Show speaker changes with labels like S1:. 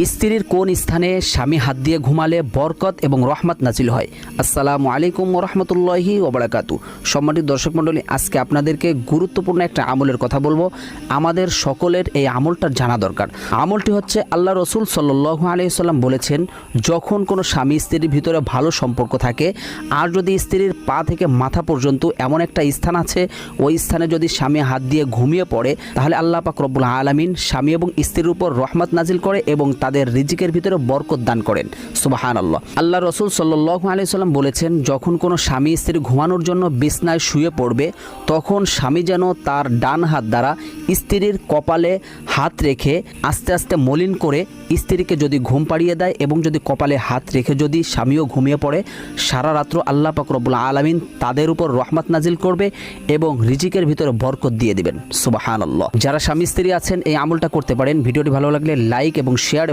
S1: স্ত্রীর কোন স্থানে স্বামী হাত দিয়ে ঘুমালে বরকত এবং রহমত নাজিল হয়? আসসালামু আলাইকুম ওয়া রাহমাতুল্লাহি ওয়া বারাকাতুহু। সম্মানিত দর্শক মণ্ডলী, আজকে আপনাদেরকে গুরুত্বপূর্ণ একটা আমলের কথা বলবো। আমাদের সকলের এই আমলটা জানা দরকার। আমলটি হচ্ছে, আল্লাহ রসুল সাল্লাল্লাহু আলাইহি ওয়াসাল্লাম বলেছেন, যখন কোনো স্বামী স্ত্রীর ভিতরে ভালো সম্পর্ক থাকে আর যদি স্ত্রীর পা থেকে মাথা পর্যন্ত এমন একটা স্থান আছে, ওই স্থানে যদি স্বামী হাত দিয়ে ঘুমিয়ে পড়ে, তাহলে আল্লাহ পাক রব্বুল আলামিন স্বামী এবং স্ত্রীর উপর রহমত নাজিল করে এবং তাদের রিজিকের ভিতরে বরকত দান করেন। সুবহানাল্লাহ। আল্লাহ রসুল সাল্লাল্লাহু আলাইহি ওয়াসাল্লাম বলেছেন, যখন কোনো স্বামী স্ত্রী ঘুমানোর জন্য বিছনায় শুয়ে পড়বে, তখন স্বামী যেন তার ডান হাত দ্বারা স্ত্রীর কপালে হাত রেখে আস্তে আস্তে মলিন করে স্ত্রীকে যদি ঘুম পাড়িয়ে দেয় এবং যদি কপালে হাত রেখে যদি স্বামীও ঘুমিয়ে পড়ে, সারা রাত্র আল্লাহ পাক রব্বুল আলামিন তাদের উপর রহমত নাজিল করবে এবং রিজিকের ভিতরে বরকত দিয়ে দিবেন। সুবহানাল্লাহ। যারা স্বামী স্ত্রী আছেন, এই আমলটা করতে পারেন। ভিডিওটি ভালো লাগলে লাইক এবং শেয়ার